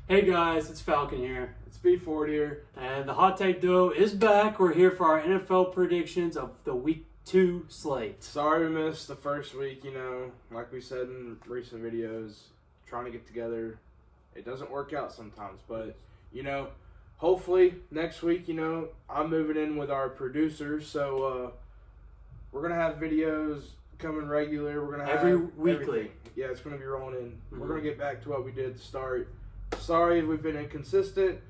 Hey guys, it's Falcon here. It's B4 here. And the Hot Take Duo is back. We're here for our NFL predictions of the Week 2 slate. Sorry we missed the first week, like we said in recent videos, trying to get together. It doesn't work out sometimes, but, hopefully next week, I'm moving in with our producers, so we're going to have videos coming regular. We're going to have every weekly. Everything. Yeah, it's going to be rolling in. Mm-hmm. We're going to get back to what we did at the start. Sorry if we've been inconsistent.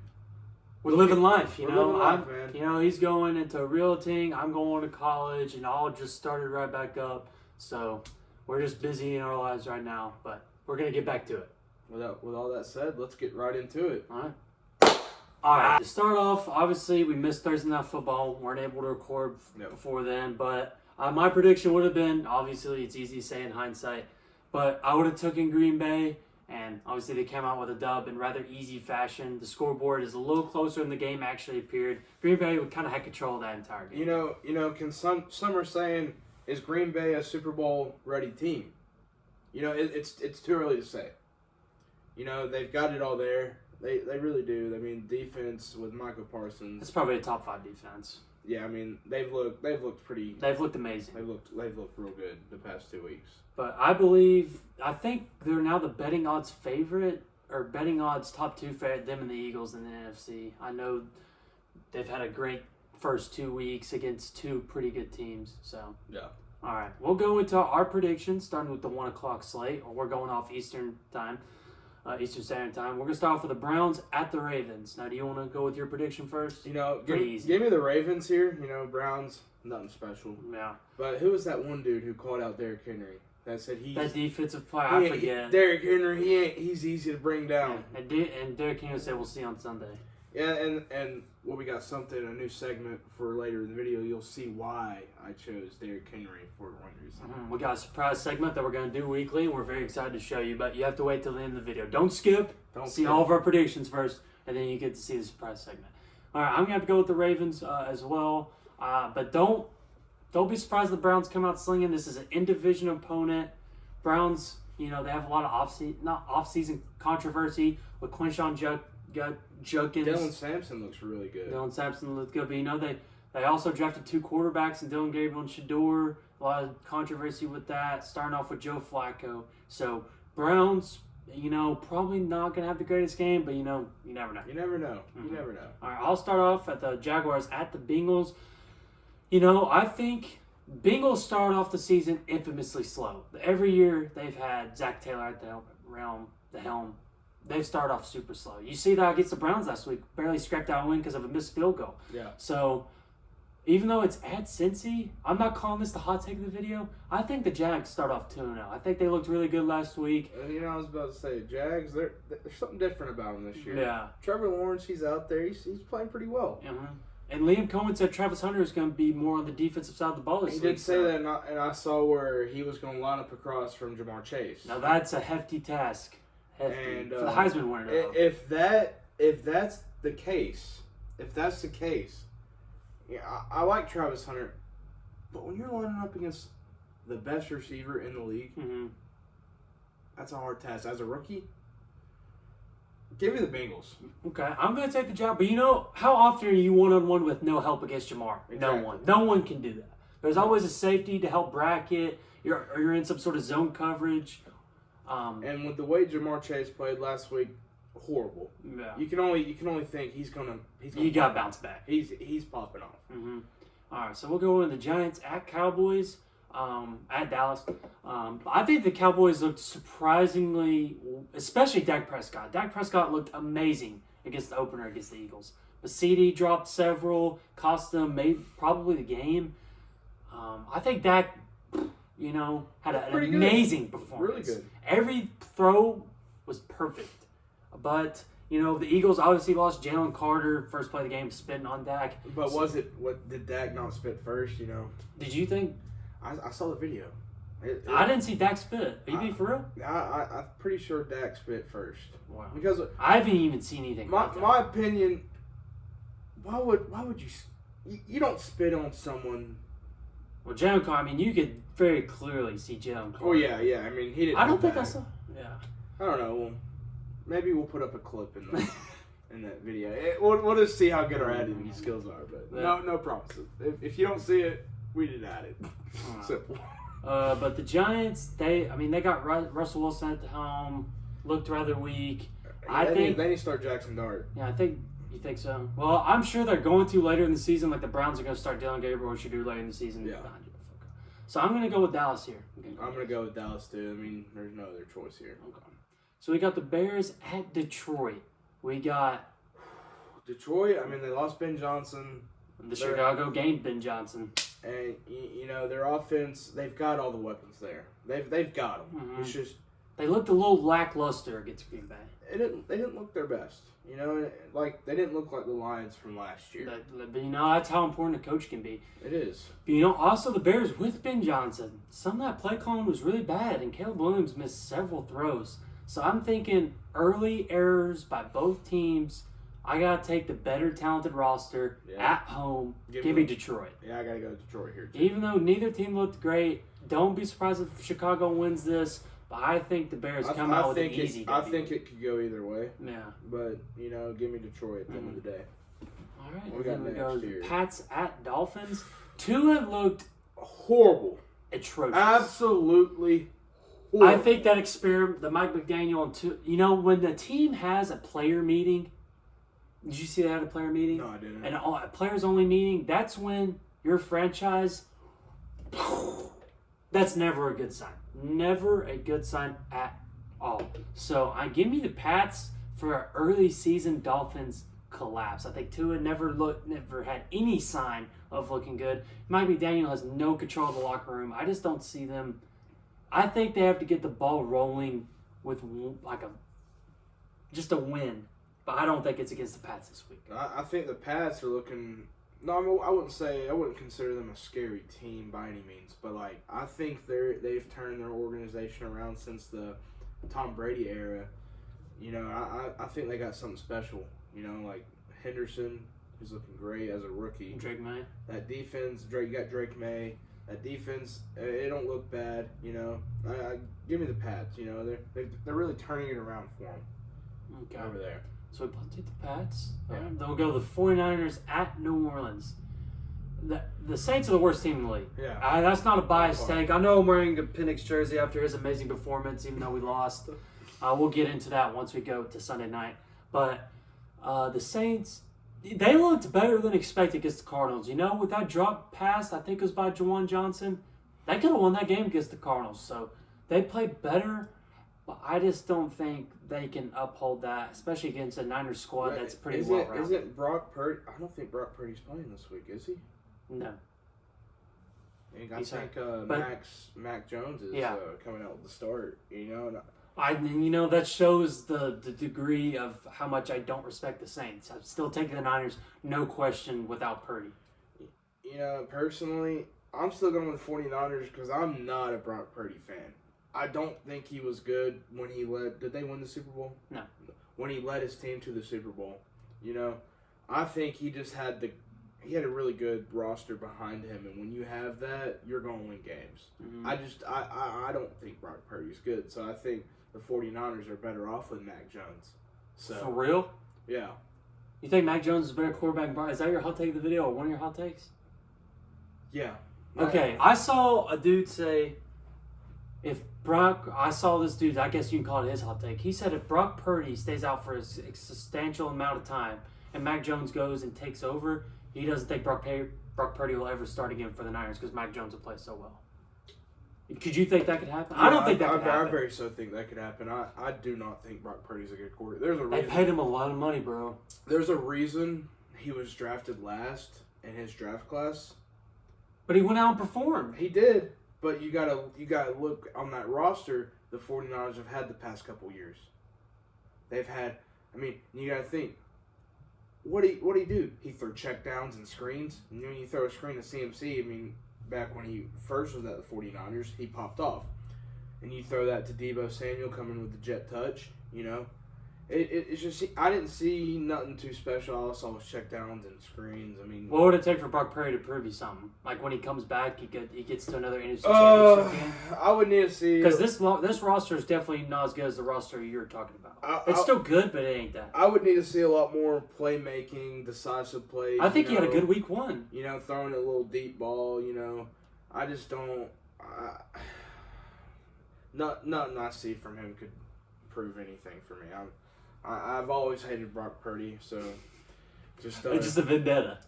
We're living life, We're living life, man. He's going into realting. I'm going to college, and all just started right back up. So we're just busy in our lives right now, but we're gonna get back to it. With all that said, let's get right into it. All right. To start off, obviously we missed Thursday Night Football. Weren't able to record before then, but my prediction would have been, obviously it's easy to say in hindsight, but I would have taken Green Bay. And obviously they came out with a dub in rather easy fashion. The scoreboard is a little closer than the game actually appeared. Green Bay would kind of had control of that entire game. Some are saying, is Green Bay a Super Bowl ready team? It's too early to say. They've got it all there. They really do. I mean, defense with Michael Parsons. It's probably a top 5 defense. Yeah, I mean they've looked pretty. They've looked amazing. They've looked real good the past 2 weeks. But I think they're now the betting odds favorite, or betting odds top 2 favorite, them and the Eagles in the NFC. I know they've had a great first 2 weeks against 2 pretty good teams. So yeah. All right, we'll go into our predictions starting with the 1 o'clock slate. Or we're going off Eastern time. Eastern Standard Time. We're going to start off with the Browns at the Ravens. Now, do you want to go with your prediction first? Give me the Ravens here. Browns, nothing special. Yeah. But who was that one dude who called out Derrick Henry? That said that defensive player, I forget. Derrick Henry, he's easy to bring down. Yeah. And Derrick Henry said we'll see on Sunday. Yeah, and we got a new segment for later in the video. You'll see why I chose Derrick Henry for one reason. Mm-hmm. We got a surprise segment that we're going to do weekly, and we're very excited to show you. But you have to wait till the end of the video. Don't skip. See all of our predictions first, and then you get to see the surprise segment. All right, I'm going to have to go with the Ravens as well. But don't be surprised the Browns come out slinging. This is an in-division opponent. Browns, they have a lot of off-season controversy with Quinshawn Judkins. Dylan Sampson looks really good. Dylan Sampson looks good, but they also drafted 2 quarterbacks in Dylan Gabriel and Shador. A lot of controversy with that, starting off with Joe Flacco. So Browns, probably not going to have the greatest game, but you never know. You never know. Mm-hmm. You never know. All right, I'll start off at the Jaguars at the Bengals. I think Bengals started off the season infamously slow. Every year they've had Zach Taylor at the helm. They've started off super slow. You see that against the Browns last week. Barely scraped out a win because of a missed field goal. Yeah. So, even though it's at Cincy, I'm not calling this the hot take of the video. I think the Jags start off 2-0. I think they looked really good last week. I was about to say, Jags, there's something different about them this year. Yeah. Trevor Lawrence, he's out there. He's playing pretty well. Mm-hmm. And Liam Cohen said Travis Hunter is going to be more on the defensive side of the ball this week. He did say that, and I saw where he was going to line up across from Jamar Chase. Now, that's a hefty task. And for the Heisman winner. If that's the case, yeah, I like Travis Hunter, but when you're lining up against the best receiver in the league, mm-hmm. that's a hard task. As a rookie, give me the Bengals. Okay, I'm going to take the job, but how often are you one-on-one with no help against Jamar? Exactly. No one can do that. There's always a safety to help bracket. You're in some sort of zone coverage. And with the way Jamar Chase played last week, horrible. Yeah. You can only think he's gonna. You got to bounce back. He's popping off. Mm-hmm. All right, so we'll go in the Giants at Cowboys, at Dallas. I think the Cowboys looked surprisingly, especially Dak Prescott. Dak Prescott looked amazing against the opener against the Eagles. But CD dropped several, cost them probably the game. I think Dak, had an amazing performance. Really good. Every throw was perfect. But, the Eagles obviously lost Jalen Carter, first play of the game, spitting on Dak. But did Dak not spit first, Did you think? I saw the video. I didn't see Dak spit. Are you being for real? I'm pretty sure Dak spit first. Wow. Because I haven't even seen anything. My opinion, why would you don't spit on someone? Well, Jalen Carter, you could very clearly see Jalen Carter. Oh, yeah. I mean, he didn't. I don't think I saw. Yeah. I don't know. maybe we'll put up a clip in the in that video. We'll just see how good our editing skills are. But no promises. If you don't see it, we didn't add it. Simple. But the Giants, they got Russell Wilson at the helm. Looked rather weak. I think they need to start Jackson Dart. Yeah, you think so? Well, I'm sure they're going to later in the season. Like the Browns are going to start Dylan Gabriel, which you do later in the season. Yeah. So I'm going to go with Dallas here. I'm going to go with Dallas too. I mean, there's no other choice here. Okay. So we got the Bears at Detroit. We got Detroit. I mean, they lost Ben Johnson. The Chicago gained Ben Johnson. And their offense, they've got all the weapons there. They've got them. Mm-hmm. It's just they looked a little lackluster against Green Bay. They didn't look their best. Like they didn't look like the Lions from last year. But that's how important a coach can be. It is. But also the Bears with Ben Johnson, some of that play calling was really bad, and Caleb Williams missed several throws. So I'm thinking early errors by both teams. I got to take the better talented roster at home. Give me Detroit. Yeah, I got to go to Detroit here, too. Even though neither team looked great, don't be surprised if Chicago wins this. But I think the Bears come out with an easy I think it could go either way. Yeah. But, give me Detroit at the end of the day. All right. What we got next here? Pats at Dolphins. Tua looked horrible. Atrocious. Absolutely horrible. I think that experiment, the Mike McDaniel and Tua, when the team has a player meeting, did you see that at a player meeting? No, I didn't. And a players only meeting, that's when your franchise, that's never a good sign. Never a good sign at all. So give me the Pats for an early season Dolphins collapse. I think Tua never had any sign of looking good. Mike McDaniel has no control of the locker room. I just don't see them. I think they have to get the ball rolling with just a win. But I don't think it's against the Pats this week. I think the Pats are looking. No, I wouldn't consider them a scary team by any means. But I think they've turned their organization around since the Tom Brady era. I think they got something special. Like Henderson, who's looking great as a rookie. Drake May. That defense, you got Drake May. That defense, it don't look bad. Give me the Pats. They're really turning it around for them over there. So we'll take the Pats. Yeah. Then we'll go to the 49ers at New Orleans. The Saints are the worst team in the league. Yeah. That's not a biased take. I know I'm wearing a Penix jersey after his amazing performance, even though we lost. We'll get into that once we go to Sunday night. But the Saints, they looked better than expected against the Cardinals. With that drop pass, I think it was by Juwan Johnson, they could have won that game against the Cardinals. So they played better. But I just don't think they can uphold that, especially against a Niners squad that's pretty well-rounded. Isn't Brock Purdy? I don't think Brock Purdy's playing this week, is he? No. I think Mac Jones is coming out with the start. That shows the degree of how much I don't respect the Saints. I'm still taking the Niners, no question, without Purdy. Personally, I'm still going with the 49ers because I'm not a Brock Purdy fan. I don't think he was good when he led. Did they win the Super Bowl? No. When he led his team to the Super Bowl, I think he just had he had a really good roster behind him, and when you have that, you're going to win games. Mm-hmm. I don't think Brock Purdy's good, so I think the 49ers are better off with Mac Jones. So for real? Yeah. You think Mac Jones is a better quarterback than Brock? Is that your hot take of the video, or one of your hot takes? Yeah. Okay, I saw a dude say, I saw this dude, I guess you can call it his hot take. He said if Brock Purdy stays out for a substantial amount of time and Mac Jones goes and takes over, he doesn't think Brock Purdy will ever start again for the Niners because Mac Jones will play so well. Could you think that could happen? Yeah, I don't think that could happen. I very so think that could happen. I do not think Brock Purdy's a good quarterback. There's a reason. They paid him a lot of money, bro. There's a reason he was drafted last in his draft class. But he went out and performed. He did. But you gotta look on that roster the 49ers have had the past couple years. They've had, you gotta think, what do he do? He throw checkdowns and screens. And when you throw a screen to CMC, back when he first was at the 49ers, he popped off. And you throw that to Deebo Samuel coming with the jet touch, It's just I didn't see nothing too special. All I saw was checkdowns and screens. I mean, what would it take for Brock Purdy to prove you something? Like when he comes back, he gets to another NFC championship game. I would need to see because this roster is definitely not as good as the roster you're talking about. It's still good, but it ain't that. I would need to see a lot more playmaking, decisive plays. I think he had a good week one. Throwing a little deep ball. I just don't. Nothing I see from him could prove anything for me. I've always hated Brock Purdy, so just it's just a vendetta.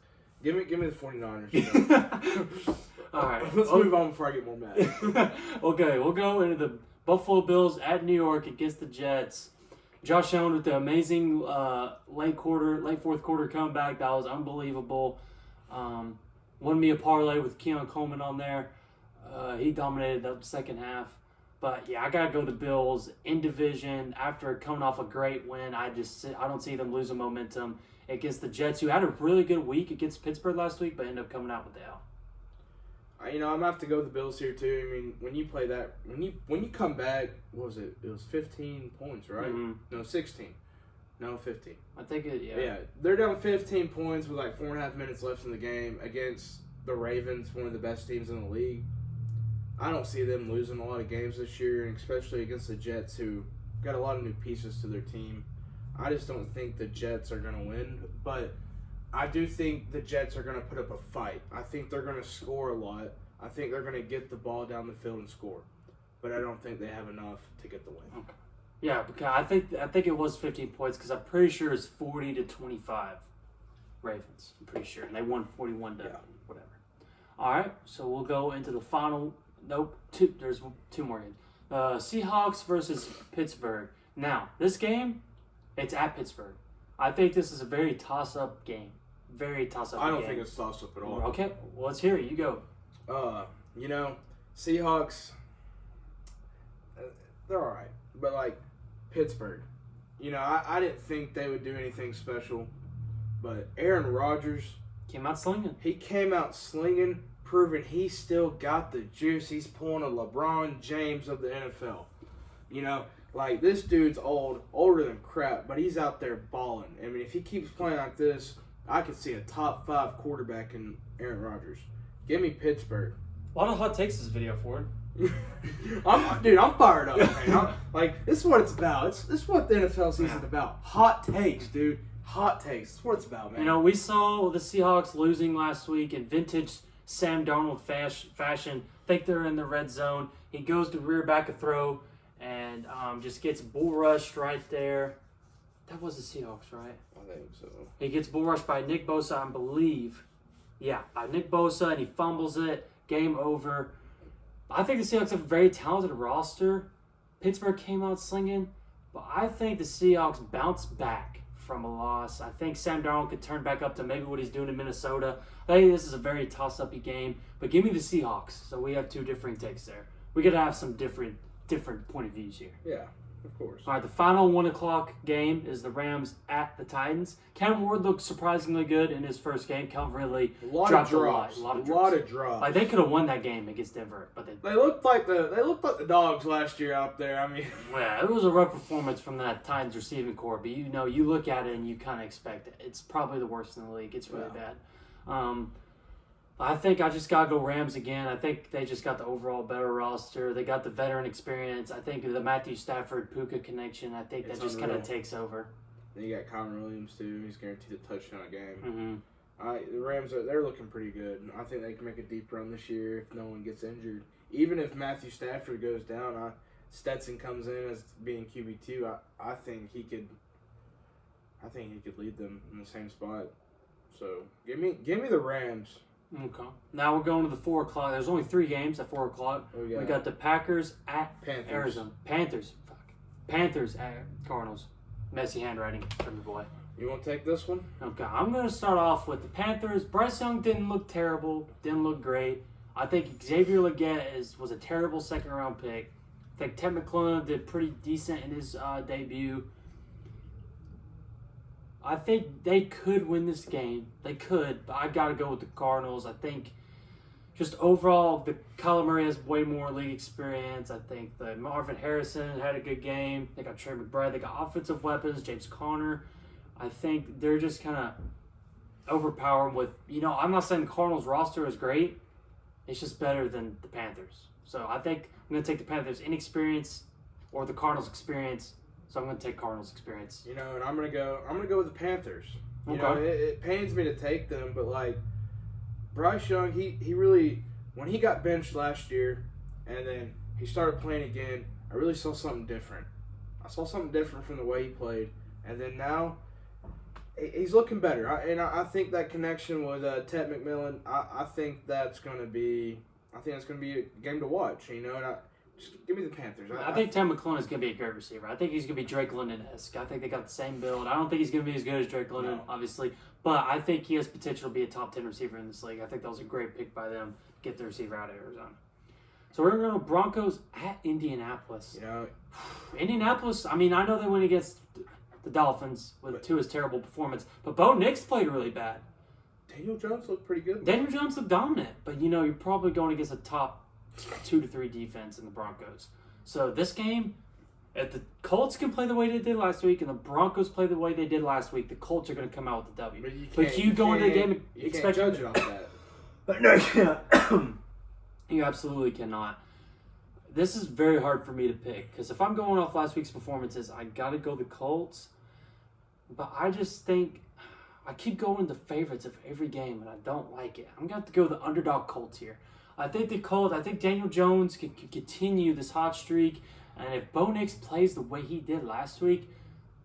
Give me the 49ers. All right, let's move on before I get more mad. Okay, we'll go into the Buffalo Bills at New York against the Jets. Josh Allen with the amazing late fourth quarter comeback. That was unbelievable. Won me a parlay with Keon Coleman on there. He dominated the second half. But yeah, I gotta go the Bills in division after coming off a great win. I don't see them losing momentum against the Jets, who had a really good week against Pittsburgh last week, but ended up coming out with the L. I'm gonna have to go with the Bills here too. I mean, when you play that, when you come back, what was it? It was 15 points, right? Mm-hmm. No, 16. No, 15. I think it. Yeah. Yeah, they're down 15 points with like 4.5 minutes left in the game against the Ravens, one of the best teams in the league. I don't see them losing a lot of games this year, and especially against the Jets, who got a lot of new pieces to their team. I just don't think the Jets are going to win, but I do think the Jets are going to put up a fight. I think they're going to score a lot. I think they're going to get the ball down the field and score, but I don't think they have enough to get the win. Okay. Yeah, because I think it was 15 points because I'm pretty sure it's 40-25 Ravens. I'm pretty sure, and they won 41 to whatever. All right, so we'll go into the final. Nope, there's two more games. Seahawks versus Pittsburgh. Now, this game, it's at Pittsburgh. I think this is a very toss-up game. Very toss-up game. I don't think it's toss-up at all. Okay, well, let's hear it. You go. Seahawks, they're all right. But, like, Pittsburgh, I didn't think they would do anything special. But Aaron Rodgers. Came out slinging. He came out slinging, proving he still got the juice. He's pulling a LeBron James of the NFL. Like, this dude's older than crap, but he's out there balling. I mean, if he keeps playing like this, I could see a top 5 quarterback in Aaron Rodgers. Give me Pittsburgh. A lot of hot takes this video, Ford. I'm fired up, man. This is what it's about. This is what the NFL season's about. Hot takes, dude. Hot takes. That's what it's about, man. We saw the Seahawks losing last week in vintage Sam Darnold fashion. Think they're in the red zone. He goes to rear back a throw and just gets bull rushed right there. That was the Seahawks, right? I think so. He gets bull rushed by Nick Bosa, I believe. Yeah, by Nick Bosa, and he fumbles it. Game over. I think the Seahawks have a very talented roster. Pittsburgh came out slinging, but I think the Seahawks bounce back from a loss. I think Sam Darnold could turn back up to maybe what he's doing in Minnesota. I think this is a very toss-up-y game, but give me the Seahawks. So we have two different takes there. We got to have some different point of views here. Yeah, of course. All right, the final 1 o'clock game is the Rams at the Titans. Kevin Ward looked surprisingly good in his first game. Calvin Ridley dropped a lot of drops. Like, they could have won that game against Denver, but they looked like the dogs last year out there. I mean, yeah, it was a rough performance from that Titans receiving corps. But you look at it and you kind of expect it. It's probably the worst in the league. It's really bad. I think I just gotta go Rams again. I think they just got the overall better roster. They got the veteran experience. I think the Matthew Stafford Puka connection. I think that just kind of takes over. Then you got Connor Williams too. He's guaranteed a touchdown a game. The Rams they're looking pretty good. I think they can make a deep run this year if no one gets injured. Even if Matthew Stafford goes down, Stetson comes in as being QB2. I think he could. I think he could lead them in the same spot. So give me the Rams. Okay. Now we're going to the 4 o'clock. There's only 3 games at 4 o'clock. We got the Packers at Arizona. Panthers at Cardinals. Messy handwriting from the boy. You want to take this one? Okay. I'm going to start off with the Panthers. Bryce Young didn't look terrible. Didn't look great. I think Xavier Legette was a terrible second-round pick. I think Ted McClellan did pretty decent in his debut. I think they could win this game. They could, but I got to go with the Cardinals. I think just overall, the Kyler Murray has way more league experience. I think the Marvin Harrison had a good game. They got Trey McBride. They got offensive weapons. James Conner. I think they're just kind of overpowered with, I'm not saying the Cardinals roster is great. It's just better than the Panthers. So I think I'm going to take the Panthers' inexperience or the Cardinals' experience. So I'm going to take Cardinals' experience. And I'm going to go with the Panthers. Okay. It pains me to take them, but like Bryce Young, he really, when he got benched last year and then he started playing again, I really saw something different. I saw something different from the way he played. And then now he's looking better. I think that connection with Ted McMillan, I think that's going to be a game to watch, and just give me the Panthers. I think Ted McClellan is going to be a great receiver. I think he's going to be Drake London-esque. I think they got the same build. I don't think he's going to be as good as Drake London, obviously, but I think he has potential to be a top 10 receiver in this league. I think that was a great pick by them to get the receiver out of Arizona. So we're going to go Broncos at Indianapolis. Indianapolis, I know they went against the Dolphins with Tua's terrible performance, but Bo Nix played really bad. Daniel Jones looked pretty good. Daniel Jones looked dominant, but you're probably going against a top 2 to 3 defense in the Broncos. So this game, if the Colts can play the way they did last week and the Broncos play the way they did last week, the Colts are going to come out with the W. But you go into the game expecting judge it off that. But no, you can't. You absolutely cannot. This is very hard for me to pick because if I'm going off last week's performances, I got to go the Colts. But I just think I keep going the favorites of every game, and I don't like it. I'm going to have to go the underdog Colts here. I think Daniel Jones can continue this hot streak, and if Bo Nix plays the way he did last week,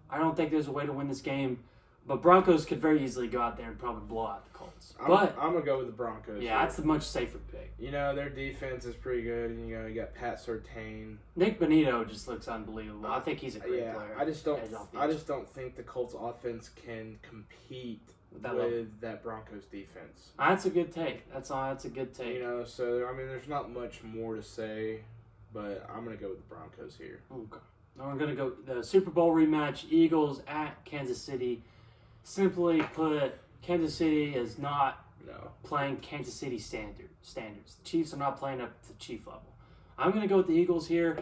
I don't think there's a way to win this game. But Broncos could very easily go out there and probably blow out the Colts. I'm going to go with the Broncos. Yeah, that's the much safer pick. Their defense is pretty good. And, you got Pat Surtain. Nick Bonito just looks unbelievable. I think he's a great player. I just don't think the Colts offense can compete with that Broncos defense. That's a good take. That's a good take. So there's not much more to say, but I'm going to go with the Broncos here. Okay. Now we're going to go the Super Bowl rematch, Eagles at Kansas City. Simply put, Kansas City is not playing Kansas City standards. The Chiefs are not playing up to the Chief level. I'm going to go with the Eagles here,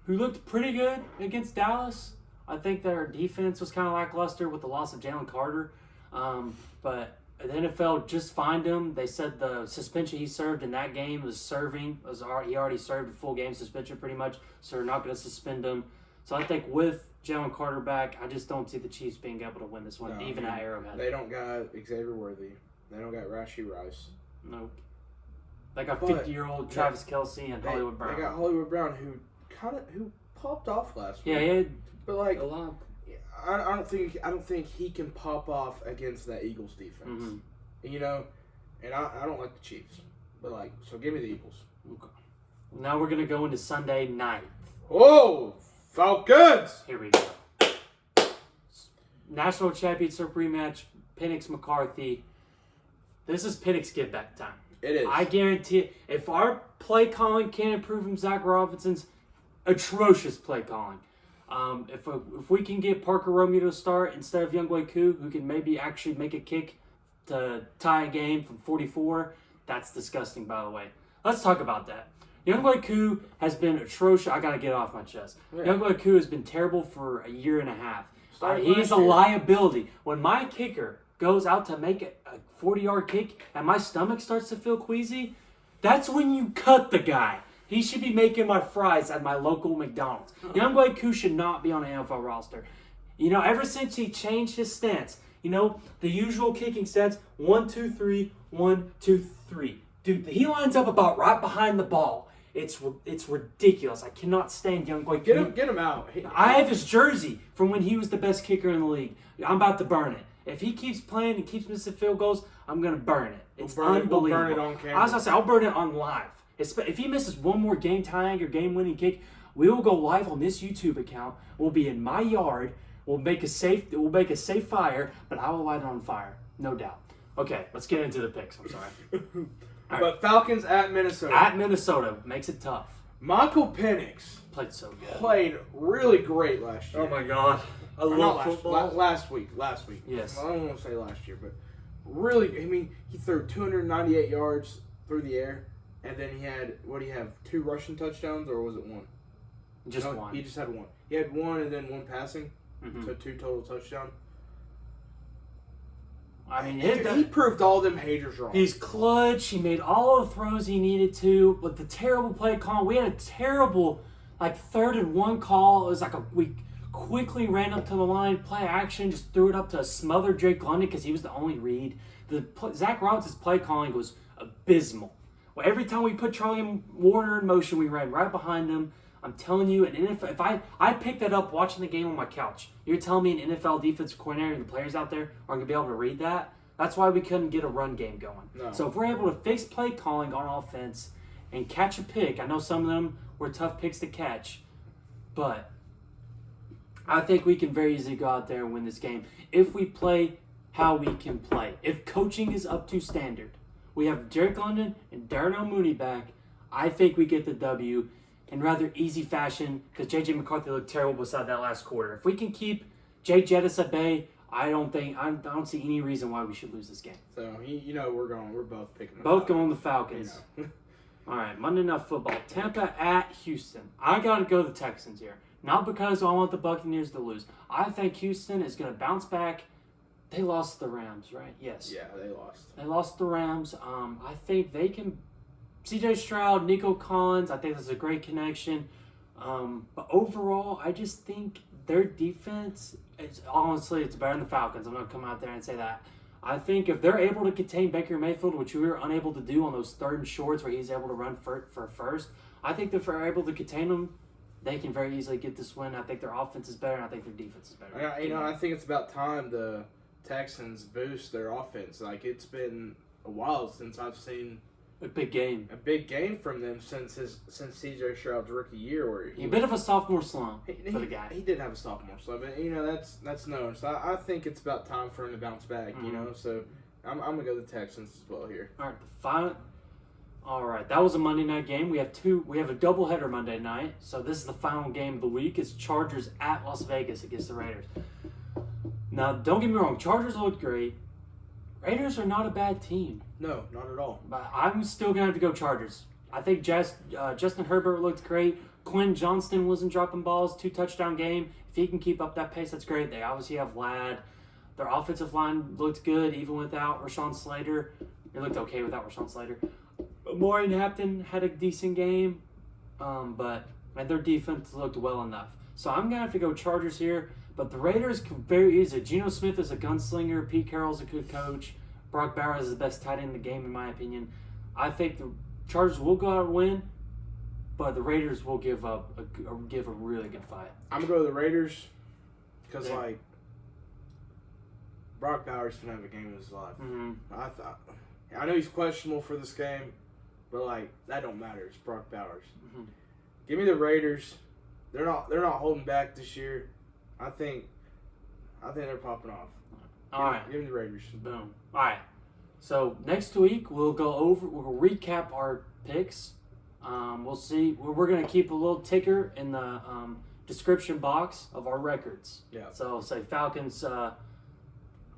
who looked pretty good against Dallas. I think their defense was kind of lackluster with the loss of Jalen Carter. But the NFL just fined him. They said the suspension he served in that game he already served a full game suspension pretty much, so they're not going to suspend him. So I think with Jalen Carter back, I just don't see the Chiefs being able to win this one, even at Arrowhead. They don't got Xavier Worthy. They don't got Rashee Rice. Nope. They got 50-year-old Travis Kelce and Hollywood Brown. They got Hollywood Brown, who popped off last week. Yeah, but like a lot. I don't think he can pop off against that Eagles defense. Mm-hmm. And I don't like the Chiefs, but so give me the Eagles. Okay. Now we're gonna go into Sunday night. Oh, Falcons! Here we go. National Championship rematch, Penix McCarthy. This is Penix give back time. It is. I guarantee it. If our play calling can't improve from Zach Robinson's atrocious play calling, if we can get Parker Romeo to start instead of Younghoe Koo, who can maybe actually make a kick to tie a game from 44, that's disgusting, by the way. Let's talk about that. Younghoe Koo has been atrocious. I got to get it off my chest. Yeah. Younghoe Koo has been terrible for a year and a half. He's a liability. When my kicker goes out to make a 40-yard kick and my stomach starts to feel queasy, that's when you cut the guy. He should be making my fries at my local McDonald's. Younghoe Koo should not be on an NFL roster. Ever since he changed his stance, the usual kicking stance, 1, 2, 3, 1, 2, 3. Dude, he lines up about right behind the ball. It's ridiculous. I cannot stand Younghoe Koo. Get him out. I have his jersey from when he was the best kicker in the league. I'm about to burn it. If he keeps playing and keeps missing field goals, I'm going to burn it. It's unbelievable. We'll burn it on camera. I was going to say, I'll burn it on live. If he misses one more game-tying or game-winning kick, we will go live on this YouTube account. We'll be in my yard. We'll make a safe fire, but I will light it on fire. No doubt. Okay, let's get into the picks. I'm sorry. Right. But Falcons at Minnesota. At Minnesota. Makes it tough. Michael Penix played so good. Played really great last year. Oh, my God. I love football. Last week. Yes. Well, I don't want to say last year, but really, he threw 298 yards through the air. and then he had, what do you have, 2 rushing touchdowns, or was it 1? Just No, one. He just had 1. He had 1 and then 1 passing, Mm-hmm. so 2 total touchdowns. I mean, He proved all them haters wrong. He's clutch. He made all the throws he needed to. With the terrible play call, we had a terrible, 3rd and 1 call. It was we quickly ran up to the line, play action, just threw it up to a smothered Drake London because he was the only read. Zach Robinson's play calling was abysmal. Well, every time we put Charlie Warner in motion, we ran right behind him. I'm telling you, and if I picked that up watching the game on my couch, you're telling me an NFL defensive coordinator and the players out there aren't going to be able to read that? That's why we couldn't get a run game going. No. So if we're able to fix play calling on offense and catch a pick, I know some of them were tough picks to catch, but I think we can very easily go out there and win this game if we play how we can play. If coaching is up to standard, we have Drake London and Darnell Mooney back. I think we get the W in rather easy fashion because J.J. McCarthy looked terrible beside that last quarter. If we can keep Jay Jettis at bay, I don't see any reason why we should lose this game. So we're both picking the Both Falcons. going the Falcons. All right, Monday Night Football. Tampa at Houston. I got to go the Texans here. Not because I want the Buccaneers to lose. I think Houston is going to bounce back. They lost the Rams, right? Yes. Yeah, they lost. They lost the Rams. I think they can. C.J. Stroud, Nico Collins, I think that's a great connection. But overall, I just think their defense, it's better than the Falcons. I'm going to come out there and say that. I think if they're able to contain Baker Mayfield, which we were unable to do on those 3rd and shorts where he's able to run for first, I think if they're able to contain them, they can very easily get this win. I think their offense is better, and I think their defense is better. I think it's about time the Texans boost their offense. It's been a while since I've seen a big game from them since C.J. Stroud's rookie year, where a bit of a sophomore slump for the guy. He did have a sophomore slump, and that's known. So I think it's about time for him to bounce back. Mm-hmm. So I'm gonna go the Texans as well here. All right, that was a Monday night game. We have a doubleheader Monday night. So this is the final game of the week. It's Chargers at Las Vegas against the Raiders. Now, don't get me wrong, Chargers looked great. Raiders are not a bad team. No, not at all. But I'm still going to have to go Chargers. I think Justin Herbert looked great. Quinn Johnston wasn't dropping balls. 2-touchdown game. If he can keep up that pace, that's great. They obviously have Ladd. Their offensive line looked good even without Rashawn Slater. It looked okay without Rashawn Slater. Maureen Hampton had a decent game, but their defense looked well enough. So I'm going to have to go Chargers here. But the Raiders can very easy. Geno Smith is a gunslinger. Pete Carroll's a good coach. Brock Bowers is the best tight end in the game, in my opinion. I think the Chargers will go out and win, but the Raiders will give a really good fight. I'm going to go to the Raiders because, Brock Bowers can have a game of his life. Mm-hmm. I know he's questionable for this game, but, that don't matter. It's Brock Bowers. Mm-hmm. Give me the Raiders. They're not holding back this year. I think they're popping off. All right. Give me the Raiders. Boom. All right. So next week we'll recap our picks. We'll see. We're going to keep a little ticker in the description box of our records. Yeah. So say Falcons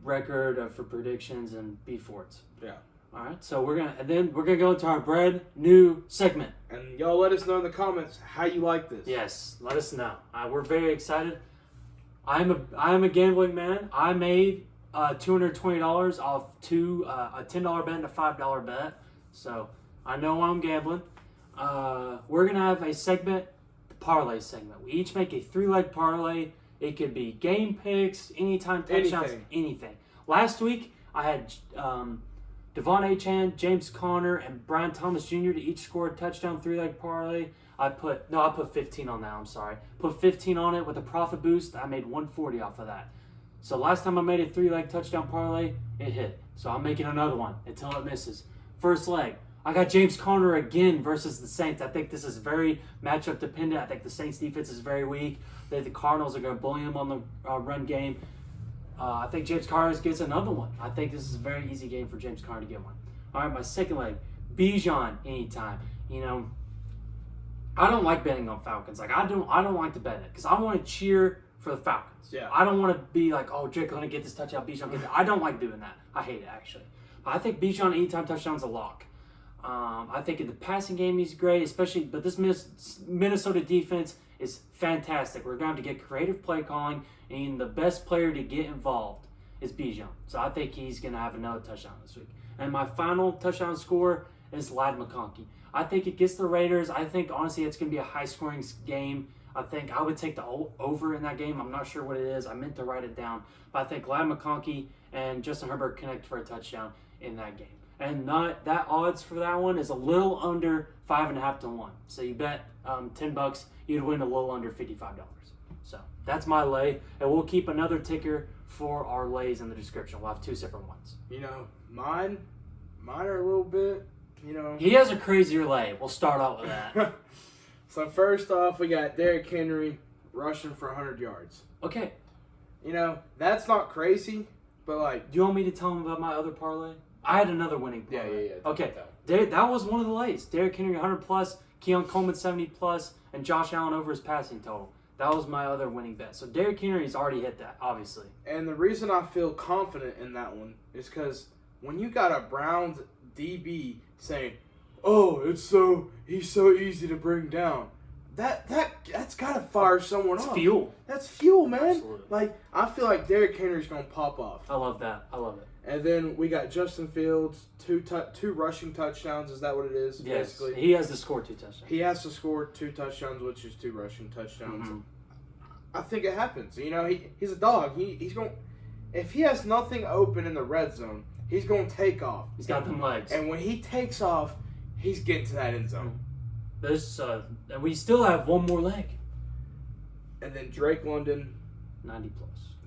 record for predictions and B-Forts. Yeah. All right. So we're gonna go into our brand new segment. And y'all let us know in the comments how you like this. Yes. Let us know. We're very excited. I'm a gambling man. I made $220 off a $10 bet and a $5 bet. So I know I'm gambling. We're gonna have a segment, the parlay segment. We each make a 3-leg parlay. It could be game picks, anytime touchdowns, anything. Last week I had Devon Achane, James Conner, and Brian Thomas Jr. to each score a touchdown 3-leg parlay. I put 15 on that. I'm sorry. Put 15 on it with a profit boost. I made 140 off of that. So last time I made a 3-leg touchdown parlay, it hit. So I'm making another one until it misses. First leg, I got James Conner again versus the Saints. I think this is very matchup dependent. I think the Saints defense is very weak. I think the Cardinals are going to bully him on the run game. I think James Conner gets another one. I think this is a very easy game for James Conner to get one. All right, my second leg, Bijan anytime. I don't like betting on Falcons. I don't like to bet it because I want to cheer for the Falcons. Yeah. I don't want to be like, oh, Drake going to get this touchdown, Bijan get that. I don't like doing that. I hate it, actually. I think Bijan anytime touchdown's a lock. I think in the passing game he's great, especially. But this Minnesota defense is fantastic. We're going to get creative play calling, and the best player to get involved is Bijan. So I think he's going to have another touchdown this week. And my final touchdown score is Ladd McConkey. I think it gets the Raiders. I think, honestly, it's going to be a high-scoring game. I think I would take the over in that game. I'm not sure what it is. I meant to write it down. But I think Ladd McConkey and Justin Herbert connect for a touchdown in that game. And that odds for that one is a little under 5.5 to 1. So you bet $10, you'd win a little under $55. So that's my lay. And we'll keep another ticker for our lays in the description. We'll have 2 separate ones. Mine are a little bit, He has a crazier lay. We'll start out with that. So first off, we got Derrick Henry rushing for 100 yards. Okay. That's not crazy, but do you want me to tell him about my other parlay? I had another winning parlay. Yeah. Okay. That was one of the lays. Derrick Henry 100+, Keon Coleman 70+, and Josh Allen over his passing total. That was my other winning bet. So Derrick Henry's already hit that, obviously. And the reason I feel confident in that one is because when you got a Browns DB saying, "Oh, he's so easy to bring down," that's gotta fire someone It's off. fuel. That's fuel, man. Absolutely. I feel like Derrick Henry's gonna pop off. I love that. I love it. And then we got Justin Fields, two rushing touchdowns. Is that what it is? Yes. Basically, He has to score 2 touchdowns. he has to score 2 touchdowns, which is 2 rushing touchdowns. Mm-hmm. I think it happens. He's a dog. He's going. If he has nothing open in the red zone, he's going to take off. He's got them legs. And when he takes off, he's getting to that end zone. And we still have one more leg. And then Drake London, 90+.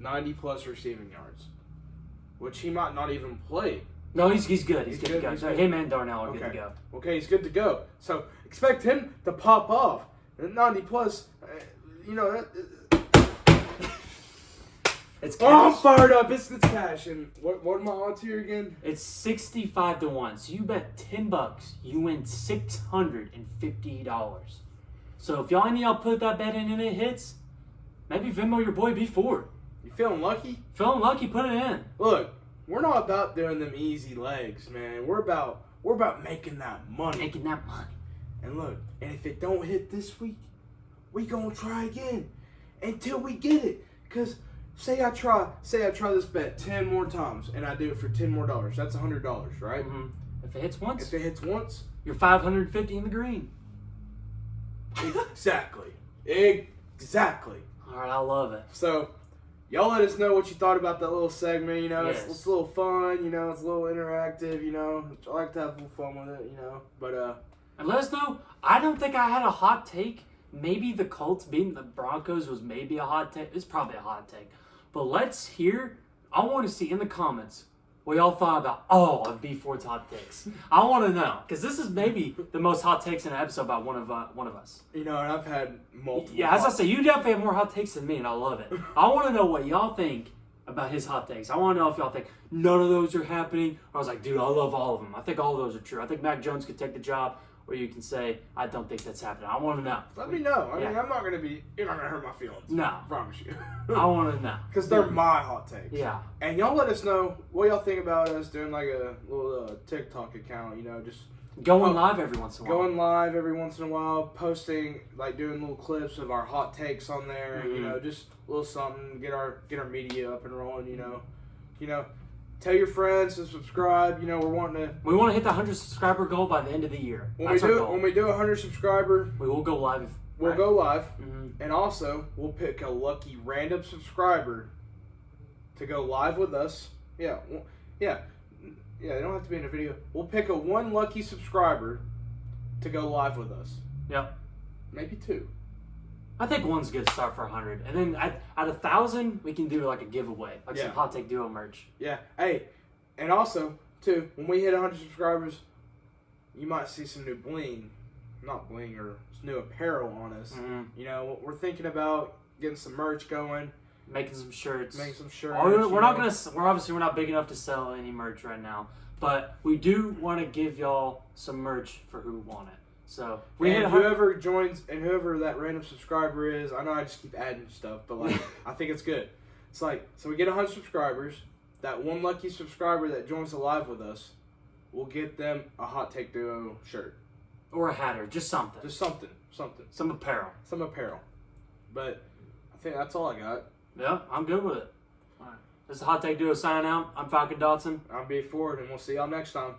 90+ receiving yards, which he might not even play. No, he's good. He's good to go. He's So good. him and Darnell are good to go. Okay, he's good to go. So expect him to pop off. And 90+, It's Oh, I'm cash. fired up. It's cash. And what are my odds here again? It's 65 to 1. So you bet $10, you win $650. So if y'all put that bet in and it hits, maybe Venmo your boy B4. You feeling lucky? Feeling lucky, put it in. Look, we're not about doing them easy legs, man. We're about making that money. Making that money. And look, and if it don't hit this week, we gonna try again until we get it. Cause say I try this bet 10 more times and I do it for $10 more. That's $100, right? Mm-hmm. If it hits once, you're $550 in the green. Exactly. All right, I love it. So, y'all let us know what you thought about that little segment. Yes. It's a little fun. It's a little interactive. I like to have a little fun with it. But And let us know. I don't think I had a hot take. Maybe the Colts beating the Broncos was maybe a hot take. It's probably a hot take. But let's hear. I want to see in the comments what y'all thought about all of B4's hot takes. I want to know because this is maybe the most hot takes in an episode about one of us. and I've had multiple. Yeah, as I say, you definitely have more hot takes than me, and I love it. I want to know what y'all think about his hot takes. I want to know if y'all think none of those are happening, or I was like, dude, I love all of them. I think all of those are true. I think Mac Jones could take the job. Or you can say, I don't think that's happening. I want to know. Let me know. I mean, Yeah. I'm not gonna be. You're not gonna hurt my feelings. No. I promise you. I want to know. Because they're my hot takes. Yeah. And y'all let us know what y'all think about us doing like a little TikTok account. Just Going live every once in a while. going live every once in a while, posting doing little clips of our hot takes on there. Mhm. Just a little something, get our media up and rolling. Tell your friends to subscribe. We're wanting to. We want to hit the 100 subscriber goal by the end of the year. When That's our goal. we do 100 subscriber, We will go live. we'll right? go live, Mhm. and also we'll pick a lucky random subscriber to go live with us. Yeah. They don't have to be in a video. We'll pick one lucky subscriber to go live with us. Yep. Maybe 2. I think one's good to start for 100. And then at 1,000, we can do like a giveaway. Like some Yeah. Hot Take Duo merch. Yeah. Hey, and also, too, when we hit 100 subscribers, you might see some new bling. Not bling, or some new apparel on us. Mhm. We're thinking about getting some merch going. Making some shirts. Making some shirts. We're not gonna. We're obviously not big enough to sell any merch right now, but we do want to give y'all some merch for who want it. So we hit And 100. whoever joins and whoever that random subscriber is, I know I just keep adding stuff, but I think it's good. It's so we get 100 subscribers. That one lucky subscriber that joins the live with us we'll get them a Hot Take Duo shirt. Or a hat, or just something. Just something. Some apparel. Some apparel. But I think that's all I got. Yeah, I'm good with it. All right. This is Hottake Duo signing out. I'm Falcon Dotson. I'm B Ford, and we'll see y'all next time.